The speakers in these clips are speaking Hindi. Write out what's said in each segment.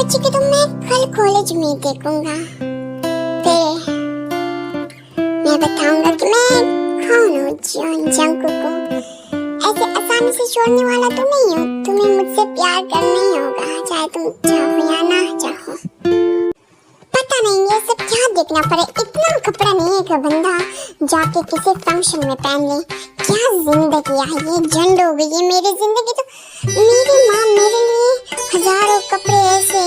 बच्ची की तो मैं कल कॉलेज में देखूंगा, फिर मैं बताऊंगा कि मैं कौन हूँ। जॉन जंकुक को ऐसे आसानी से छोड़ने वाला तो नहीं हूँ। तुम्हें मुझसे प्यार करना ही होगा, चाहे तुम चाहो या ना चाहो। पता नहीं ये सब क्या देखना पड़े, इतना कपड़ा नहीं है कि बंदा जाके किसी फंक्शन में पहन ले। क्या जिंदगी है ये, झंड हो गई है मेरी जिंदगी। तो मेरी माँ मेरे लिए हजारों कपड़े ऐसे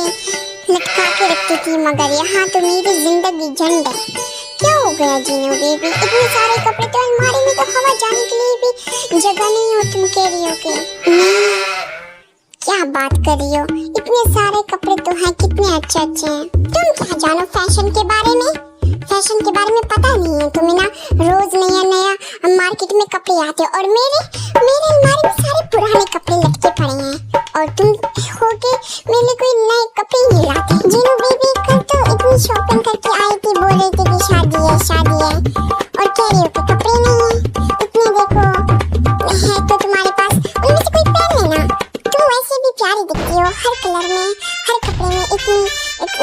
लटका के रखती थी, मगर यहाँ तो मेरी जिंदगी झंड है। क्या हो गया जीनू बेबी, इतने सारे कपड़े तो अलमारी में, तो हवा जाने के लिए भी जगह नहीं हो। तुम कह रही हो कि क्या बात कर रही हो, इतने सारे कपड़े तो हैं, कितने अच्छे अच्छे हैं। तुम क्या जानो फैशन के बारे में, फैशन के बारे में पता नहीं है तुम्हें ना। रोज नया नया मार्केट में कपड़े आते हैं और मेरे अलमारी में सारे पुराने कपड़े लटके पड़े हैं, और तुम हो के मेरे लिए कोई नए कपड़े नहीं लाते। जीनू बेबी कल तो इतनी शॉपिंग करके आई थी, बोल रही थी कि शादी है और कह रही हो कि कपड़े नहीं है। इतने देखो है तो तुम्हारे पास, उनमें से कोई पहन लेना। तुम वैसे भी प्यारी दिखती हो, हर कलर में, हर कपड़े में।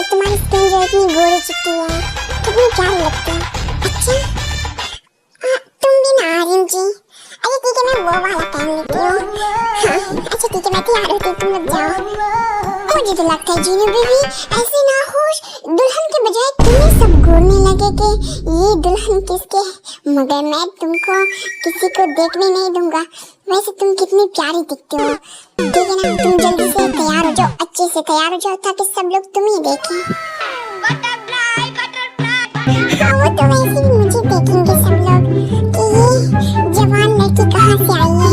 तुम्हारी स्किन जो इतनी गोरी चिट्टी है, कितनी प्यारी लगती है। अच्छा तुम भी ना आर्यन जी। अरे ठीक है मैं वो वाला पहन लेती हूँ। हाँ अच्छा ठीक है मैं तैयार होती हूँ, तुम लोग जाओ। मुझे तो लगता है जीनू बेबी ऐसे ना हो, दुल्हन के बजाय तुम्हें सब घूरने लगे कि ये दुल्हन किसके, मगर मैं तुमको किसी को देखने नहीं दूंगा। वैसे तुम कितनी प्यारी दिखते हो। ठीक है ना, तुम जल्दी से तैयार हो जाओ, अच्छे से तैयार हो जाओ ताकि सब लोग तुम्हें देखें। हाँ वो तो वैसे भी मुझे देखेंगे सब लोग कि ये जवान लड़की कहाँ से आई है।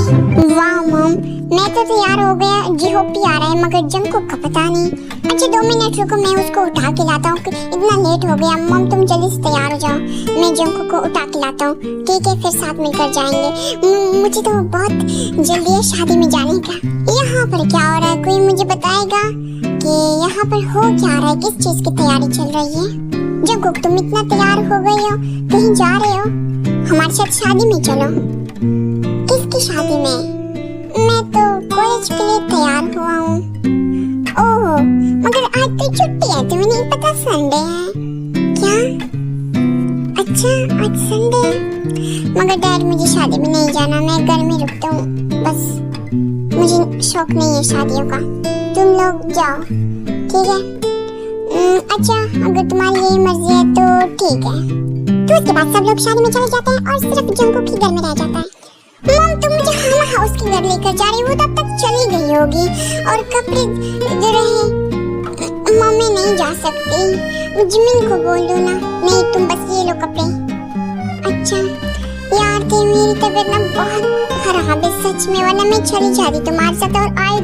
वाह मॉम मैं तो तैयार हो गया, जीहोपी आ रहा है मगर जंकुक का पता नहीं। अच्छा 2 मिनट रुको, मैं उसको उठा के लाता हूँ, इतना लेट हो गया। मॉम तुम जल्दी से तैयार हो जाओ, मैं जंकुक को उठा के लाता हूँ। ठीक है फिर साथ मिलकर जाएंगे। मुझे तो बहुत जल्दी है शादी में जाने का। यहाँ पर क्या हो रहा है, कोई मुझे बताएगा कि यहाँ पर हो क्या रहा है, किस चीज की तैयारी चल रही है। जंकुक तुम इतना तैयार हो गई हो, कहीं जा रहे हो? हमारे साथ शादी में चलो। किसकी शादी में? मैं तो कॉलेज के लिए तैयार हुआ हूँ। ओह मगर आज तो छुट्टी है, तुम्हें नहीं पता संडे है क्या? अच्छा आज संडे है, मगर डैड मुझे शादी में नहीं जाना, मैं घर में रुकता हूँ बस, मुझे शौक नहीं है शादियों का। तुम लोग जाओ ठीक है। अच्छा अगर तुम्हारी यही मर्जी है तो ठीक है। तो उसके बाद सब लोग शादी में चले जाते हैं और सिर्फ जंकुक ही घर में रह जाता है। मॉम तुम मुझे हामा हाउस के घर लेकर जा रही हो, वो तब तक चली गई होगी। और कपड़े जो रहे मम्मी नहीं जा सकती, जिमिन को बोल दो ना। नहीं तुम बस ये लो कपड़े। अच्छा यार थे मेरी तबीयत ना बहुत खराब है सच में, वरना मैं चली जाती तुम्हारे साथ। और आई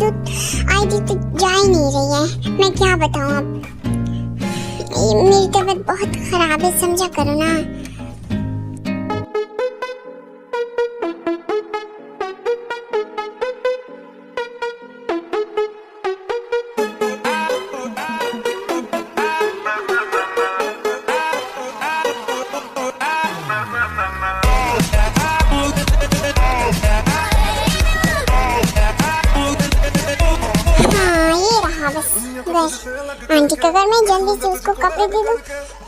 तो जा ही नहीं रही है, मैं क्या बताऊँ अब। मेरी तबीयत बहुत खराब है, समझा करो ना। आंटी का घर, मैं जल्दी से उसको कपड़े दे दूं,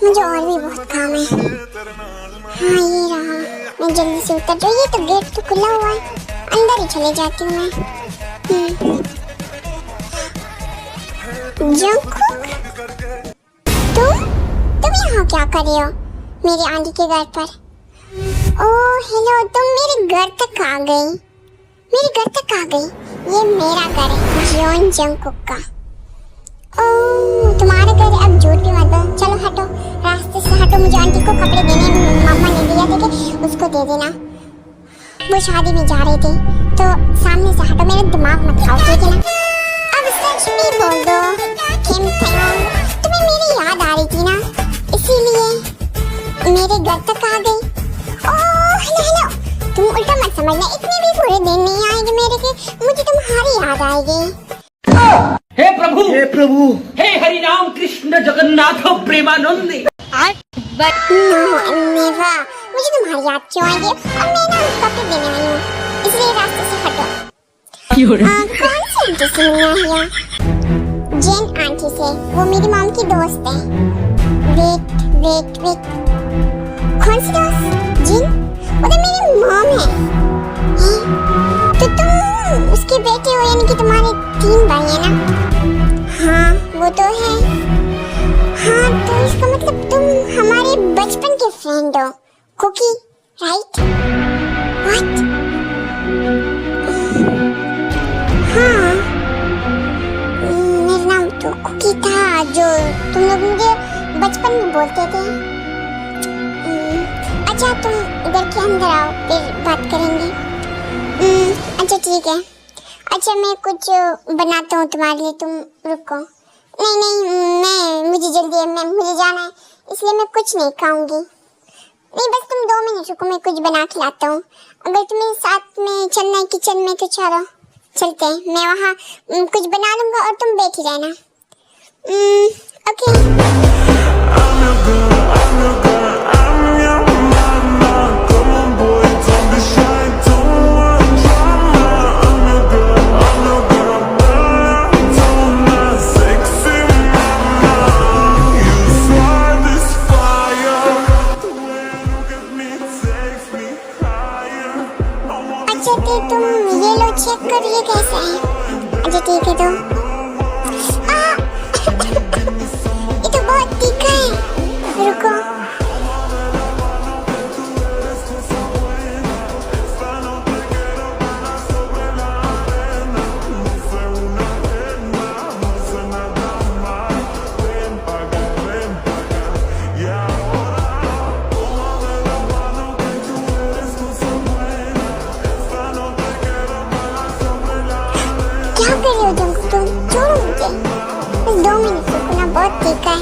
मुझे और भी बहुत काम है। हाँ ये रहा, मैं जल्दी से उतर जाऊँ। ये तो गेट तो खुला हुआ है, अंदर ही चले जाती हूँ मैं। जंकुक तुम यहाँ क्या कर रहे हो मेरी आंटी के घर पर? ओह हेलो, तुम मेरे घर तक आ गई, मेरे घर तक आ गई। ये मेरा घर है जॉन जंकुक का। ओह तुम्हारे घर, अब झूठ भी मत बोलो। चलो हटो, रास्ते से हटो, मुझे आंटी को कपड़े देने मम्मा ने दिया थे कि उसको दे देना। वो शादी में जा रही थी तो सामने से हटो, मेरा दिमाग मत खाओ ठीक है ना। अब सच भी बोल दो किम थैंग, तुम्हें मेरी याद आ रही थी ना, इसीलिए मेरे घर तक आ गई। ओह हेलो, तुम उल्टा मत समझना, इतने भी बुरे दिन नहीं आएंगे मेरे के, मुझे तुम्हारी याद आएगी। हे प्रभु, हे प्रभु, हे हरि राम कृष्ण जगन्नाथ प्रेमानंद। मुझे तुम्हारी याद क्यों आएगी? और मैं ना कपड़े देने आई हूँ, इसलिए रास्ते से हटो। कौन सी आंटी से मिलना है? जेन आंटी आंटी से, वो मेरी मॉम की दोस्त है। वेट वेट वेट, कौन सी दोस्त? जिन? वो तो मेरी मॉम है। हैं? तो तुम उसके बेटे हो, यानी कि तुम्हारे 3 भाई है ना? हाँ वो तो है। हाँ तो इसका मतलब तुम हमारे बचपन के फ्रेंड हो, कुकी, राइट? व्हाट? हाँ, मेरा नाम तो कुकी था, जो तुम लोग मुझे बचपन में बोलते थे। अच्छा तुम इधर के अंदर आओ, फिर बात करेंगे। अच्छा ठीक है। अच्छा मैं कुछ बनाता हूँ तुम्हारे लिए, तुम रुको। नहीं नहीं, मुझे जल्दी है, मुझे जाना है, इसलिए मैं कुछ नहीं खाऊंगी। नहीं बस तुम 2 मिनट रुको, मैं कुछ बना के लाता हूँ। अगर तुम्हें साथ में चलना है किचन में तो चलो, चलते हैं। मैं वहाँ कुछ बना लूँगा और तुम बैठी रहना। ओके। अच्छा तो तुम ये लो, चेक कर ये कैसा है। अच्छा ठीक है तो ये तो बहुत तीखा है, रुको। क्या कर रहे हो जंकु तुम? छोड़ो मुझे, बस 2 मिनट रुको ना, बहुत तीखा है।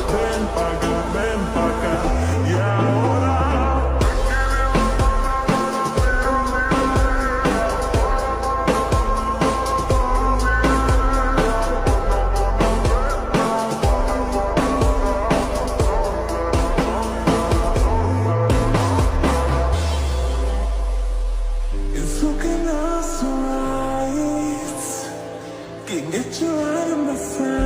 Get you out of my sight.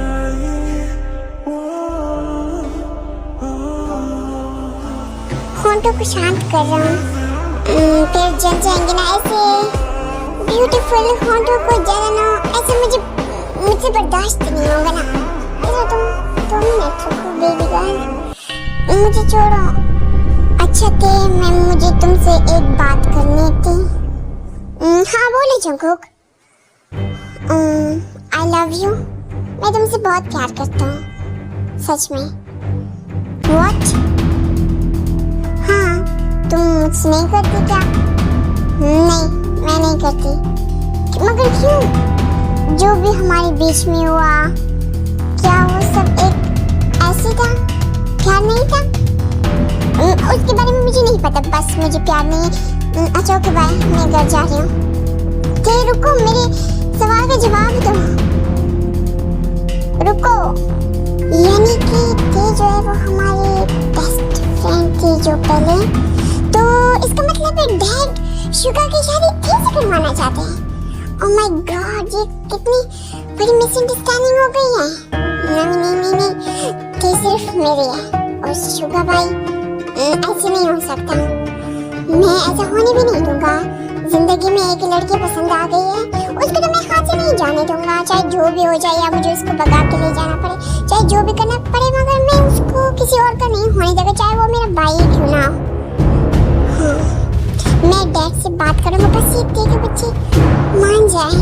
होंठों को शांत कर रहा हूँ, फिर जल जाएंगे ना ऐसे ब्यूटीफुल होंठों को जलाना, ऐसे मुझसे बर्दाश्त नहीं होगा ना। चलो तुम 2 मिनट रुको बेबी गर्ल, मुझे छोड़ो। अच्छा थे, मुझे तुमसे एक बात करनी थी। हाँ बोले जंकुक। आई लव यू, मैं तुमसे बहुत प्यार करता हूँ, सच में। What? हाँ, तुम मुझसे नहीं करती क्या? नहीं, मैं नहीं करती। मगर क्यों? जो भी हमारे बीच में हुआ, क्या वो सब एक ऐसे था? प्यार नहीं था? उसके बारे में मुझे नहीं पता, बस मुझे प्यार नहीं। अच्छा ओके बाय, मैं घर जा रही हूँ। ते रुको, मेरे सवाल का जवाब दो। रुको, यानी कि ते जो है वो हमारी बेस्ट फ्रेंड थी जो पहले, तो इसका मतलब है डैड शुगा की शादी ते से करवाना चाहते हैं। ओह माय गॉड, ये कितनी बड़ी मिसअंडरस्टैंडिंग हो गई है। नहीं, ते सिर्फ मेरी है और शुगा भाई ऐसे नहीं हो सकता। मैं ऐसा होने भी नहीं दूंगा। जिंदगी में एक लड़की पसंद आ गई है, उसको तो मैं हाथ से नहीं जाने दूंगा, चाहे जो भी हो जाए, या मुझे उसको भगा के ले जाना पड़े, चाहे जो भी करना पड़े, मगर मैं उसको किसी और का नहीं होने देगा, चाहे वो मेरा भाई ही क्यों ना हो। हाँ, मैं डैड से बात करूँगा, बस ये के बच्चे मान जाए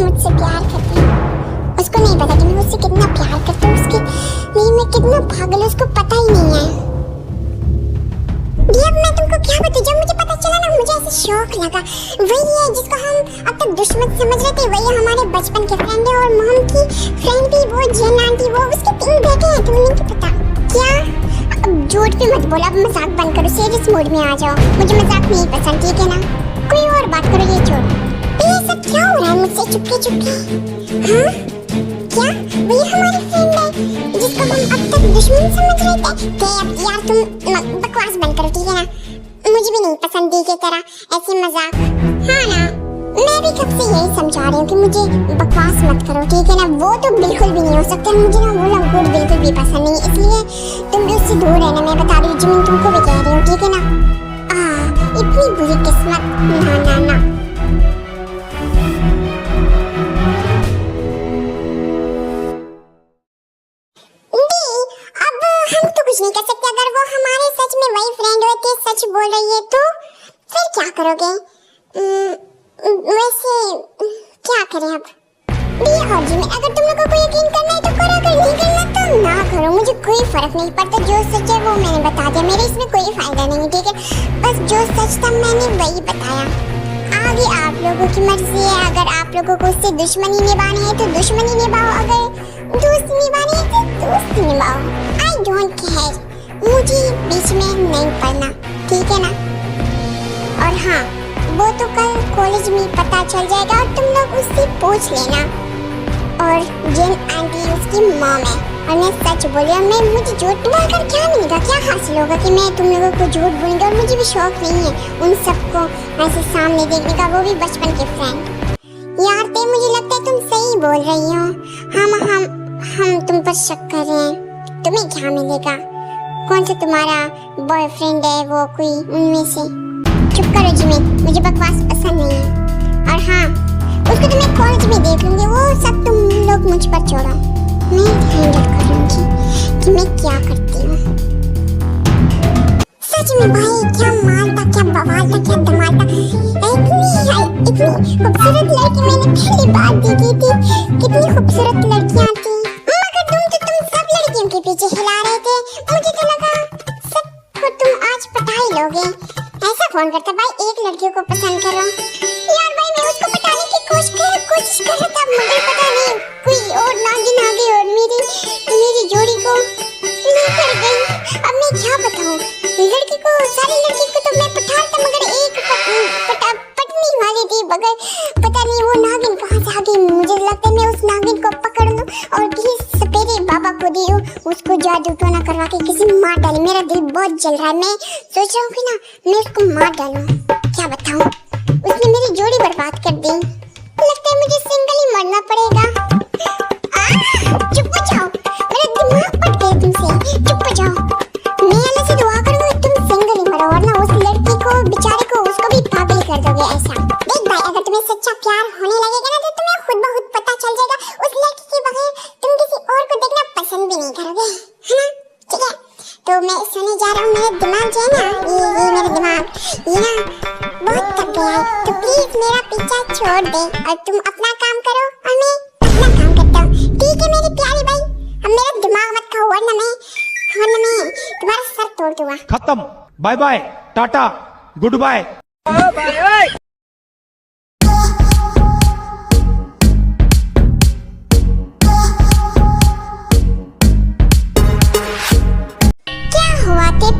मुझसे प्यार करते हैं। उसको नहीं पता कि मैं उससे कितना प्यार करती हूँ, उसके लिए मैं कितना पागल, उसको पता ही नहीं है। अब मैं तुमको क्या बताऊं, जब मुझे पता चला ना, मुझे ऐसे शौक लगा। वही है जिसको हम अब तक दुश्मन समझ रहे थे, वही हमारे बचपन के फ्रेंड है, और मॉम की फ्रेंड भी वो जेन आंटी, वो उसके 3 बेटे हैं, तुम्हें नहीं पता क्या? अब झूठ भी मत बोलो, अब मजाक बंद करो, सीरियस मूड में आ जाओ। मुझे मजाक नहीं पसंद, ठीक है ना? कोई और बात करो, ये छोड़ो। ये सब क्या हो रहा है मुझसे चुपके? हाँ क्या? वही हमारी फ्रेंड है जिसको हम अब तक दुश्मन समझ रहे थे। अब यार तुम बकवास बंद करो, ठीक है ना? मुझे भी नहीं पसंद दी की तरह ऐसे मजाक। हाँ ना, मैं भी कब से यही समझा रही हूँ कि मुझे बकवास मत करो, ठीक है ना। वो तो बिल्कुल भी नहीं हो सकता, मुझे ना वो लंगोट बिल्कुल भी पसंद नहीं, इसलिए तुम भी उससे दूर रहना। मैं बता रही हूँ जिमिन, तुमको भी कह रही हूँ, ठीक है ना। इतनी बुरी किस्मत, ना ना ना। अब हम तो कुछ नहीं कर सकते। अगर वो हमारे सच में वही फ्रेंड होते, सच बोल रही है, तो फिर क्या करोगे? वैसे क्या करें अब? और जी, अगर तुम लोगों को यकीन करना है तो करो, अगर नहीं करना तो ना करो, मुझे कोई फर्क नहीं पड़ता। जो सच है वो मैंने बता दिया, मेरे इसमें कोई फायदा नहीं, ठीक है। बस जो सच था मैंने वही बताया। आगे आप लोगों की मर्जी है। अगर आप लोगों को उससे दुश्मनी निभानी है तो दुश्मनी निभाओ, अगर दोस्ती निभानी है तो दोस्ती निभाओ। आई डोंट केयर, मुझे बीच में नहीं पड़ना, ठीक है ना। और हाँ, वो तो कल कॉलेज में पता चल जाएगा और तुम लोग उससे पूछ लेना। और जिन आंटी उसकी मॉम है, और मैं सच बोली, और मैं मुझे झूठ बोलकर क्या मिलेगा, क्या हासिल होगा कि मैं तुम लोगों को झूठ बोलूंगी। और मुझे भी शौक नहीं है उन सबको ऐसे सामने देखने का, वो भी बचपन के फ्रेंड। यार ते मुझे लगता है तुम सही बोल रही हो। हम तुम पर शक कर रहे हैं। तुम्हें क्या मिलेगा? कौन सा तुम्हारा बॉयफ्रेंड है वो कोई उनमें से? चुप करो जिमी, मुझे बकवास पसंद नहीं है। और हाँ, उसको तो मैं कॉलेज में देख लूंगी, वो सब तुम लोग मुझ पर छोड़ो, मैं हैंडल कर लूंगी कि मैं क्या करती हूँ। सच में भाई, क्या माल था, क्या बवाल था, क्या धमाल था। इतनी खूबसूरत लड़की मैंने पहली बार देखी थी। कितनी खूबसूरत लड़कियाँ थी, मगर तुम सब लड़कियों के पीछे हिला रहे थे। मुझे तो लगा सबको तुम आज पटा ही लोगे। ऐसा कौन करता भाई, एक लड़कियों को पसंद करो। यार भाई, मैं उसको पटाने की कोशिश कर रहा था, मगर पता नहीं कोई और नागिन आ गई और मेरी जोड़ी को लेकर गई। अब मैं क्या बताऊं, सारी लड़की को तो मैं पटाता, मगर एक पटनी वाली थी, मगर पता नहीं वो नागिन कहाँ से आ गई। मुझे लगता है मैं उस नागिन को पकड़ लूं और किसी सपेरे बाबा को दे उसको जादू टोना करवा के किसी मार डाले। मेरा दिल बहुत जल रहा है, मैं सोच रहा हूँ कि ना मैं उसको मार डालूं। क्या बताऊं, उसने मेरी जोड़ी बर्बाद कर दी। लगता है मुझे सिंगल ही मरना पड़ेगा। चुप हो जाओ, मेरा दिमाग फट गया तुमसे। चुप हो जाओ, मैं अल्लाह से दुआ करूंगी तुम सिंगल ही मरो, वरना उस लड़की को बेचारे को उसको भी पागल कर दोगे। ऐसा देख भाई, अगर तुम्हें सच्चा प्यार होने लगेगा ना तो तुम्हें खुद ब खुद पता चल जाएगा। उस लड़की के बगैर तुम किसी और को देखना पसंद भी नहीं करोगे, है ना। ठीक है, तो मैं सोने जा रहा हूँ। मेरा दिमाग जो है ना, ये मेरा दिमाग ये ना बहुत थक गया है, तो प्लीज मेरा पीछा छोड़ दे और तुम अपना काम करो और मैं अपना काम करता हूँ, ठीक है मेरी प्यारी भाई। अब मेरा दिमाग मत खाओ, वरना मैं तुम्हारा सर तोड़ दूंगा। खत्म, bye bye, ta-ta, goodbye.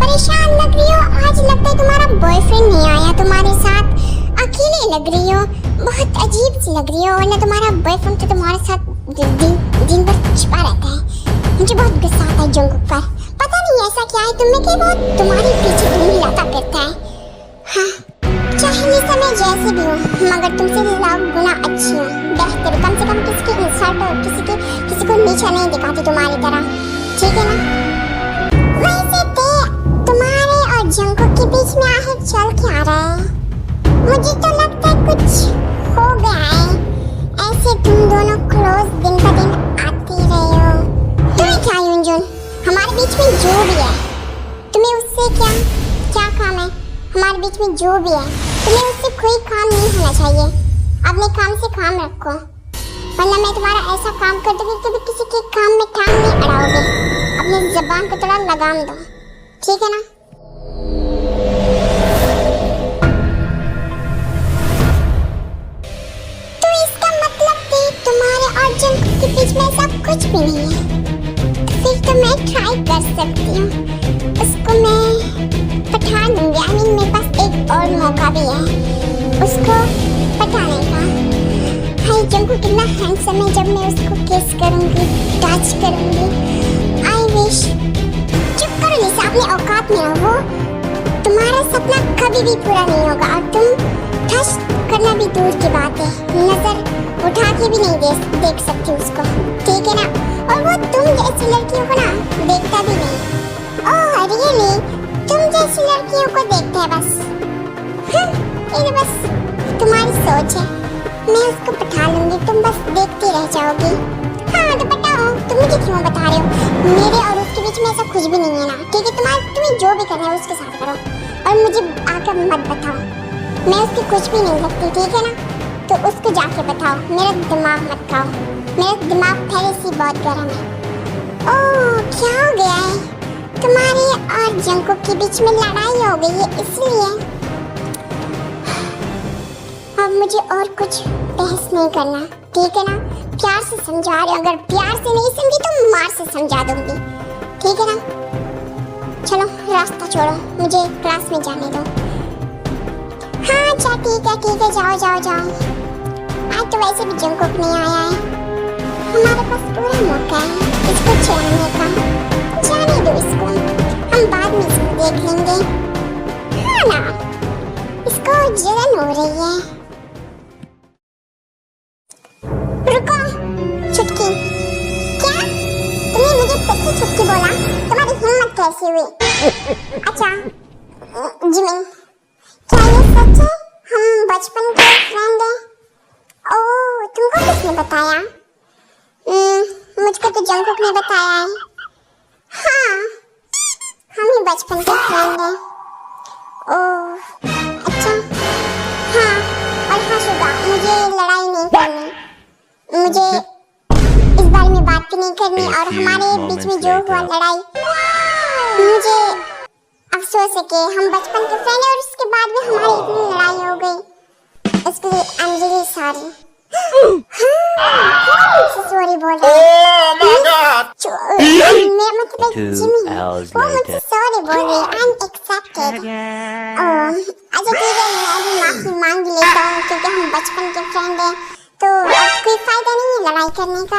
परेशान लग रही हो आज, लगता है तुम्हारा बॉयफ्रेंड नहीं आया तुम्हारे साथ, अकेले लग रही हो, बहुत अजीब सी लग रही हो। वरना तुम्हारा बॉयफ्रेंड तो तुम्हारे साथ दिन भर छिपा रहता है। मुझे बहुत गुस्सा आता है जंगुक पर, पता नहीं ऐसा क्या है तुम्हें कि वो तुम्हारे पीछे धूम हिलाता फिरता है। हाँ, चाहे इस समय जैसे भी हो, मगर तुमसे लाख गुना अच्छी हो, बेहतर, कम से कम किसी की इंसल्ट और किसी को नीचा नहीं दिखाती तुम्हारी तरह, ठीक है ना। वैसे तुम्हारे और जंगुक के बीच में आखिर चल क्या रहा है? मुझे तो लगता है कुछ हो गया है। ऐसे तुम दोनों क्लोज दिन ब दिन आते रहे हो। तुम्हें क्या यूंजुन, हमारे बीच में जो भी है, तुम्हें उससे क्या काम है? हमारे बीच में जो भी है, तुम्हें उससे कोई काम नहीं होना चाहिए। अपने काम से काम रखो, वरना मैं तुम्हारा ऐसा काम कर दूंगी कि कभी किसी के काम में टांग नहीं अड़ाओगे। अपनी जबान को थोड़ा लगाम दो, ठीक है ना। तो इसका मतलब कि तुम्हारे और जंगुक के बीच में ऐसा कुछ भी नहीं है। फिर तो मैं ट्राई कर सकती हूँ, उसको मैं पटा दूंगी। आई मीन मेरे पास एक और मौका भी है उसको पटाने का। हाय, जंगुक कितना हैंडसम है, जब मैं उसको किस करूंगी, टच करूंगी। I wish. चुप करो लिसा, अपने औकात में रहो। तुम्हारा सपना कभी भी पूरा नहीं होगा और तुम टच कर करना भी दूर की बात है, नजर उठा के भी नहीं देख सकती उसको, ठीक है ना। और वो तुम जैसी लड़कियों को ना देखता भी नहीं। ओह रियली, तुम जैसी लड़कियों को देखता है बस। ये बस तुम्हारी सोच है। मैं उसको पटा लूंगी, तुम बस देखती रह जाओगी। हाँ तो बताओ, तुम मुझे क्यों बता रहे हो? मेरे और उसके बीच में ऐसा कुछ भी नहीं है ना, ठीक है। तुम्हें जो भी करना है उसके साथ करो, और मुझे आकर मत बताओ। मैं उसकी कुछ भी नहीं लगती, ठीक है ना। तो उसको जाके बताओ, मेरा दिमाग मत खाओ। मेरा दिमाग पहले से बहुत गर्म है। ओह क्या हो गया है? तुम्हारे और जंकुक के बीच में लड़ाई हो गई है इसलिए? अब मुझे और कुछ बहस नहीं करना, ठीक है ना। प्यार से समझा रहे हो, अगर प्यार से नहीं समझी तो मार से समझा दूंगी, ठीक है ना। चलो रास्ता छोड़ो, मुझे क्लास में जाने दो। हाँ अच्छा ठीक है, जाओ जाओ जाओ। आज तो वैसे भी जंकुक नहीं आया है, हमारे पास पूरा मौका है इसको छुड़ाने का। जाने दो इसको, हम बाद में इसको देख लेंगे। हाँ ना, इसको जलन हो रही है। रुको चुटकी, क्या तुमने मुझे फिर से चुटकी बोला? तुम्हारी हिम्मत कैसी हुई? अच्छा जिमिन, क्या ये सच है? हम बचपन के फ्रेंड हैं। ओह तुमको किसने बताया? मुझको तो जंकुक ने बताया है। हाँ हम ही बचपन के फ्रेंड हैं। ओह अच्छा, हाँ और हाँ शुगा, मुझे लड़ाई नहीं करनी, मुझे इस बारे में बात भी नहीं करनी। और हमारे बीच में जो हुआ लड़ाई, मुझे अफसोस है कि हम बचपन के फ्रेंड हैं और उसके बाद भी हमारी इतनी लड़ाई हो गई। इसके लिए I am really sorry. Sorry बोल रहा है। मेरा मतलब जिमी, वो मुझसे सॉरी बोल रही है। I am accepted. अच्छा ठीक है, मैं भी माफी मांग लेता हूँ क्योंकि हम बचपन के फ्रेंड हैं, तो अब कोई फायदा नहीं है लड़ाई करने का।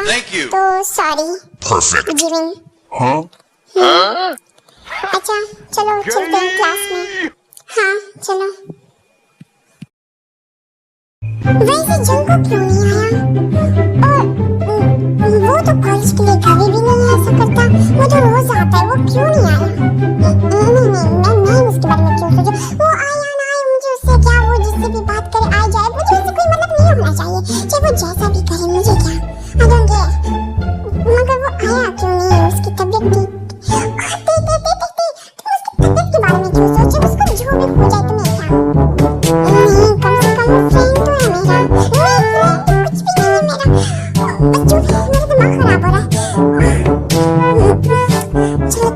तो सॉरी जिमिन। अच्छा चलो चलते हैं क्लास में। हाँ चलो। वैसे जंकुक क्यों नहीं आया? और वो तो कॉलेज के लिए कभी भी नहीं ऐसा करता, वो तो रोज आता है, वो क्यों नहीं आया? नहीं उसके बारे में क्यों सोचो, वो आया ना आया मुझे उससे क्या, वो जिससे भी बात करे आ जाए, मुझे उससे कोई मतलब नहीं होना चाहिए, चाहे वो जैसा भी करे मुझे क्या, आई डोंट केयर। मगर वो आया क्यों नहीं? उसकी तबीयत ठीक तुम उसकी तबीयत के बारे में क्यों सोचो? उसको जो भी हो जाए तुम्हें क्या? नहीं कम से कम फ्रेंड तो है मेरा। कुछ भी नहीं है मेरा, बस जो भी मेरा दिमाग खराब हो रहा है। चलो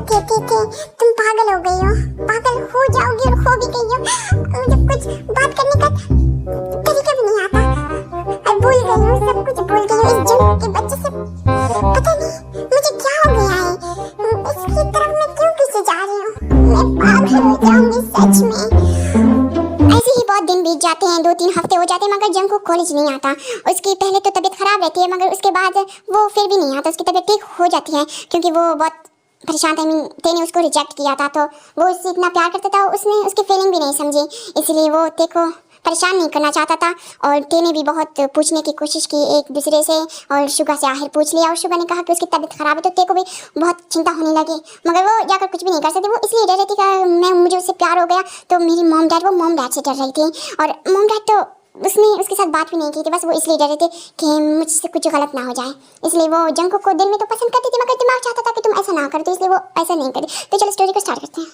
तुम पागल हो गई हो, पागल हो जाओगी और हो भी गई हो। मुझे कुछ बात करने का तरीका भी नहीं आता, मैं भूल गई हूँ, सब कुछ भूल गई हूँ इस जंग के बच्चे से। पता नहीं मुझे क्या हो गया है, इसकी तरफ मैं क्यों पीछे जा रही हूँ? मैं पागल हो जाऊंगी सच में। ऐसे ही बहुत दिन बीत जाते हैं, 2-3 हफ्ते हो जाते हैं, मगर जंकुक कॉलेज नहीं आता। उसकी पहले तो तबीयत खराब रहती है, मगर उसके बाद वो फिर भी नहीं आता, उसकी तबीयत ठीक हो जाती है क्योंकि वो बहुत परेशान था। ते ने उसको रिजेक्ट किया था, तो वो उससे इतना प्यार करता था, उसने उसकी फीलिंग भी नहीं समझी, इसलिए वो ते को परेशान नहीं करना चाहता था। और ते ने भी बहुत पूछने की कोशिश की एक दूसरे से, और शुगा से आखिर पूछ लिया, और शुगा ने कहा कि उसकी तबीयत खराब है, तो ते को भी बहुत चिंता होने लगी, मगर वो जाकर कुछ भी नहीं कर सकती। वो इसलिए डर रही थी कि मुझे उससे प्यार हो गया तो मेरी मॉम डैड से डर रही थी, और मॉम डैड तो उसने उसके साथ बात भी नहीं की थी, बस वो इसलिए डर रहे थे कि मुझसे कुछ गलत ना हो जाए, इसलिए वो जंकुक को दिल में तो पसंद करती थी, मगर दिमाग चाहता था कि तुम ऐसा ना करो, तो इसलिए वो ऐसा नहीं करी। तो चलो स्टोरी को स्टार्ट करते हैं।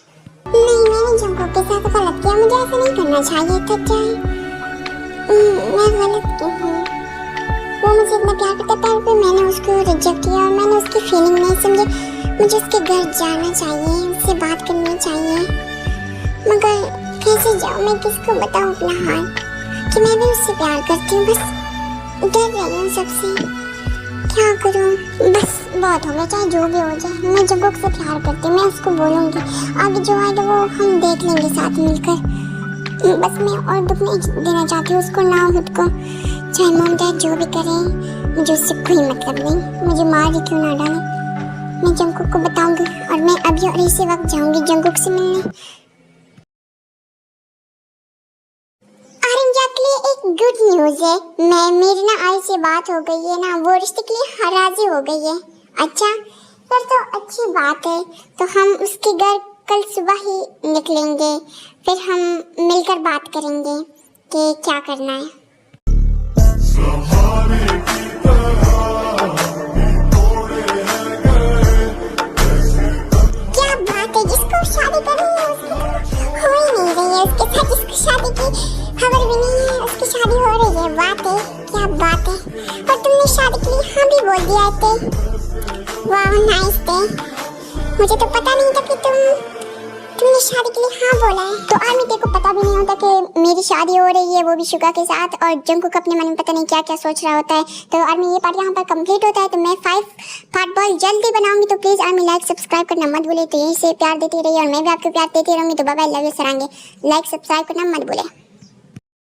नहीं मैंने जंकुक के साथ गलत किया, मुझे ऐसा नहीं करना चाहिए था। क्या मैं गलत क्यों हूँ? वो मुझे इतना प्यार करता था, फिर मैंने उसको रिजेक्ट किया और मैंने उसकी फीलिंग नहीं समझी। मुझे उसके घर जाना चाहिए, उससे बात करनी चाहिए, मगर कैसे जाऊँ? मैं किसको बताऊँ अपना हाल कि मैं भी उससे प्यार करती हूँ? बस डर रही हूँ सबसे, क्या करूँ? बस बहुत हो गया, चाहे जो भी हो जाए, मैं जंकुक से प्यार करती हूँ, मैं उसको बोलूँगी, आगे जो आएगा वो हम देख लेंगे साथ मिलकर। बस मैं और दुख नहीं देना चाहती हूँ उसको, ना खुद को, चाहे मॉम डैड जो भी करें, मुझे उससे कोई मतलब नहीं, मुझे मार ही क्यों ना डालें। मैं जंकुक को बताऊँगी और मैं अभी और इसी वक्त जाऊँगी जंकुक से मिलने। आर्यन के लिए एक न्यूज़ है, मेरी ना आई से बात हो गई है ना, वो रिश्ते के लिए राजी हो गई है। अच्छा फिर तो अच्छी बात है, तो हम उसके घर कल सुबह ही निकलेंगे, फिर हम मिलकर बात करेंगे कि क्या करना है। क्या बात है, जिसको शादी करनी है उसकी हो ही नहीं रही है, उसके साथ जिसको शादी की खबर भी नहीं है उसकी शादी हो रही है। बात है, क्या बात है। और तुमने शादी के लिए हाँ भी बोल दिया थे, वाह नाइस थे। मुझे तो पता नहीं था कि तुमने शादी के लिए हाँ बोला है। तो आर्मी तेरे को पता भी नहीं होता कि मेरी शादी हो रही है, वो भी शुगा के साथ, और जंगकुक अपने मन में पता नहीं क्या क्या सोच रहा होता है। तो आर्मी ये पार्ट यहाँ पर कंप्लीट होता है, तो मैं 5 पार्ट बहुत जल्दी बनाऊंगी, तो प्लीज़ आर्मी लाइक सब्सक्राइब करना मत भूले। तो यहीं से प्यार देती रहिए और मैं भी आपको प्यार देती रहूंगी। तो बाय बाय, लव यू सरांगे, लाइक सब्सक्राइब करना मत भूले।